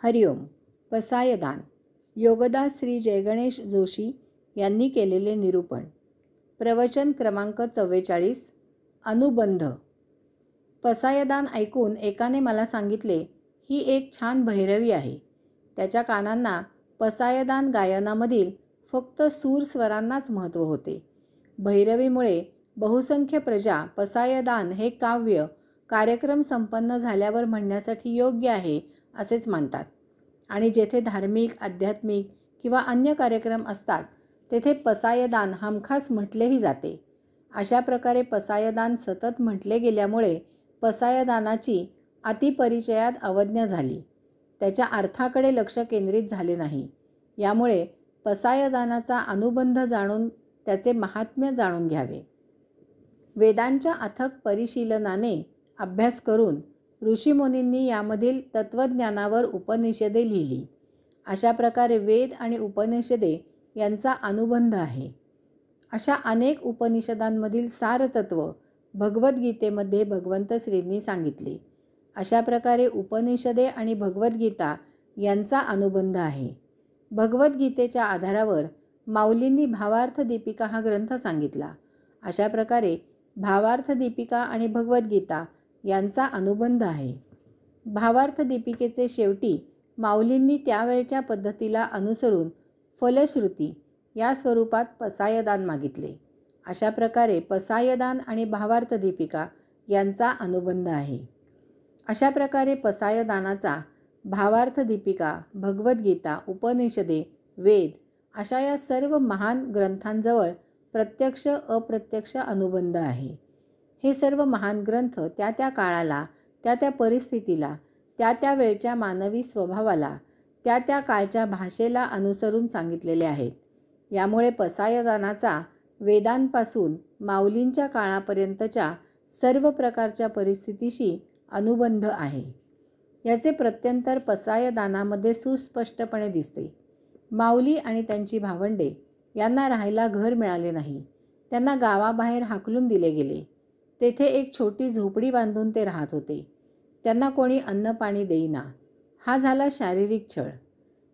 हरिओम. पसायदान. योगदास श्री जयगणेश जोशी यांनी केलेले निरूपण. प्रवचन क्रमांक 44. अनुबंध. पसायदान ऐकून एकाने मला सांगितले, ही एक छान भैरवी आहे. त्याच्या कानांना पसायदान गायनामधील फक्त सूर स्वरांनाच महत्त्व होते. भैरवीमुळे बहुसंख्य प्रजा पसायदान हे काव्य कार्यक्रम संपन्न झाल्यावर म्हणण्यासाठी योग्य आहे असेच मानतात. आणि जेथे धार्मिक, आध्यात्मिक किंवा अन्य कार्यक्रम असतात तेथे पसायदान हमखास म्हटलेही जाते. अशा प्रकारे पसायदान सतत म्हटले गेल्यामुळे पसायदानाची अतिपरिचयात अवज्ञा झाली. त्याच्या अर्थाकडे लक्ष केंद्रित झाले नाही. यामुळे पसायदानाचा अनुबंध जाणून त्याचे महात्म्य जाणून घ्यावे. वेदांच्या अथक परिशीलनाने अभ्यास करून ऋषीमुनींनी यामधील तत्त्वज्ञानावर उपनिषदे लिहिली. अशा प्रकारे वेद आणि उपनिषदे यांचा अनुबंध आहे. अशा अनेक उपनिषदांमधील सारतत्व भगवद्गीतेमध्ये भगवंत श्रींनी सांगितले. अशा प्रकारे उपनिषदे आणि भगवद्गीता यांचा अनुबंध आहे. भगवद्गीतेच्या आधारावर माऊलींनी भावार्थ दीपिका हा ग्रंथ सांगितला. अशा प्रकारे भावार्थ दीपिका आणि भगवद्गीता यांचा अनुबंध आहे. भावार्थ दीपिकेचे शेवटी माऊलींनी त्यावेळच्या पद्धतीला अनुसरून फलश्रुती या स्वरूपात पसायदान मागितले. अशा प्रकारे पसायदान आणि भावार्थ दीपिका यांचा अनुबंध आहे. अशा प्रकारे पसायदानाचा भावार्थ दीपिका, भगवद्गीता, उपनिषदे, वेद अशा या सर्व महान ग्रंथांजवळ प्रत्यक्ष अप्रत्यक्ष अनुबंध आहे. हे सर्व महान ग्रंथ त्या त्या काळाला, त्या त्या परिस्थितीला, त्या त्या वेळच्या मानवी स्वभावाला, त्या त्या काळच्या भाषेला अनुसरून सांगितलेले आहेत. यामुळे पसायदानाचा वेदांपासून माऊलींच्या काळापर्यंतच्या सर्व प्रकारच्या परिस्थितीशी अनुबंध आहे. याचे प्रत्यंतर पसायदानामध्ये सुस्पष्टपणे दिसते. माऊली आणि त्यांची भावंडे यांना राहायला घर मिळाले नाही. त्यांना गावाबाहेर हाकलून दिले गेले. तेथे एक छोटी झोपडी बांधून ते राहत होते. त्यांना कोणी अन्न पाणी देईना. हा झाला शारीरिक छळ.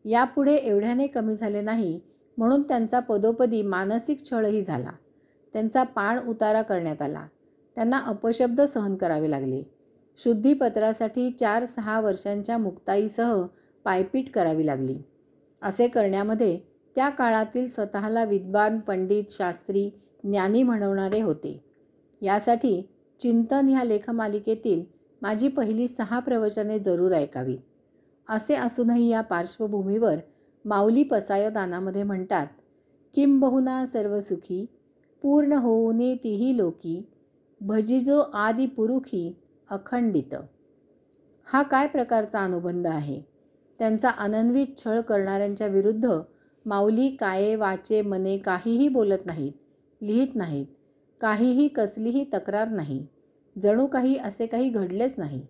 यापुढे एवढ्याने कमी झाले नाही म्हणून त्यांचा पदोपदी मानसिक छळही झाला. त्यांचा पाण उतारा करण्यात आला. त्यांना अपशब्द सहन करावे लागले. शुद्धीपत्रासाठी 4-6 वर्षांच्या मुक्ताईसह पायपीट करावी लागली. असे करण्यामध्ये त्या काळातील स्वतःला विद्वान, पंडित, शास्त्री, ज्ञानी म्हणवणारे होते. यासाठी चिंतन ह्या लेखमालिकेतील माझी पहिली 6 प्रवचने जरूर ऐकावी. असे असूनही या पार्श्वभूमीवर माऊली पसायदानामध्ये म्हणतात, किंबहुना सर्व सुखी पूर्ण होऊने तिही लोकी भजिजो आदि पुरुखी अखंडित. हा काय प्रकारचा अनुबंध आहे. त्यांचा अनन्वित छळ करणाऱ्यांच्या विरुद्ध माऊली काये वाचे मने काहीही बोलत नाहीत, लिहित नाहीत. काहीही कसलीही तक्रार नाही. जणू काही असे काही घडलेच नाही.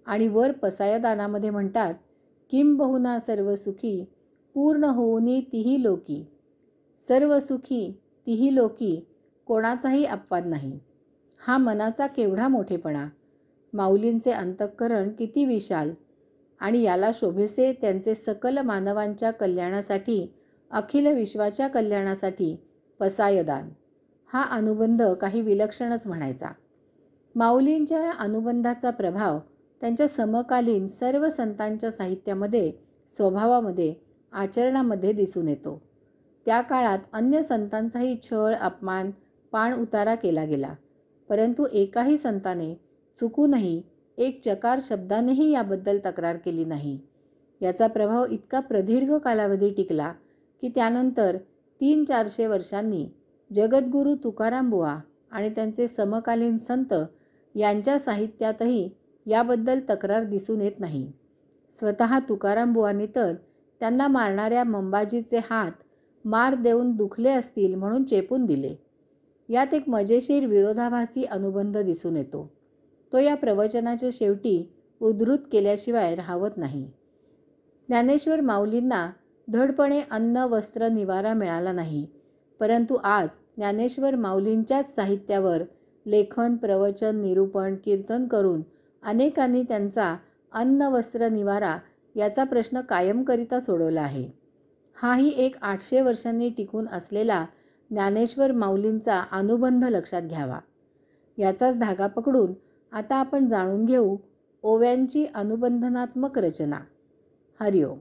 आणि वर पसायदानामध्ये म्हणतात, किंबहुना सर्व सुखी पूर्ण होऊनी तिही लोकी. सर्व सुखी तिही लोकी कोणाचाही अपवाद नाही. हा मनाचा केवढा मोठेपणा. माऊलींचे अंतःकरण किती विशाल. आणि याला शोभेसे त्यांचे सकल मानवांच्या कल्याणासाठी, अखिल विश्वाच्या कल्याणासाठी पसायदान हा अनुबंध काही विलक्षणच म्हणायचा. माऊलींच्या या अनुबंधाचा प्रभाव त्यांच्या समकालीन सर्व संतांच्या साहित्यामध्ये, स्वभावामध्ये, आचरणामध्ये दिसून येतो. त्या काळात अन्य संतांचाही छळ, अपमान, पाण उतारा केला गेला. परंतु एकाही संताने चुकूनही एक चकार शब्दानेही याबद्दल तक्रार केली नाही. याचा प्रभाव इतका प्रदीर्घ कालावधी टिकला की त्यानंतर 300-400 वर्षांनी जगद्गुरू तुकाराम बुवा आणि त्यांचे समकालीन संत यांच्या साहित्यातही याबद्दल तक्रार दिसून येत नाही. स्वतः तुकाराम बुवांनी तर त्यांना मारणाऱ्या मंबाजीचे हात मार देऊन दुखले असतील म्हणून चेपून दिले. यात एक मजेशीर विरोधाभासी अनुबंध दिसून येतो. तो या प्रवचनाच्या शेवटी उद्धृत केल्याशिवाय राहवत नाही. ज्ञानेश्वर माऊलींना धडपणे अन्न, वस्त्र, निवारा मिळाला नाही. परंतु आज ज्ञानेश्वर माऊलींच्याच साहित्यावर लेखन, प्रवचन, निरूपण, कीर्तन करून अनेकांनी त्यांचा अन्न, वस्त्र, निवारा याचा प्रश्न कायमकरिता सोडवला आहे. हाही एक 800 वर्षांनी टिकून असलेला ज्ञानेश्वर माऊलींचा अनुबंध लक्षात घ्यावा. याचाच धागा पकडून आता आपण जाणून घेऊ ओव्यांची अनुबंधनात्मक रचना. हरिओम.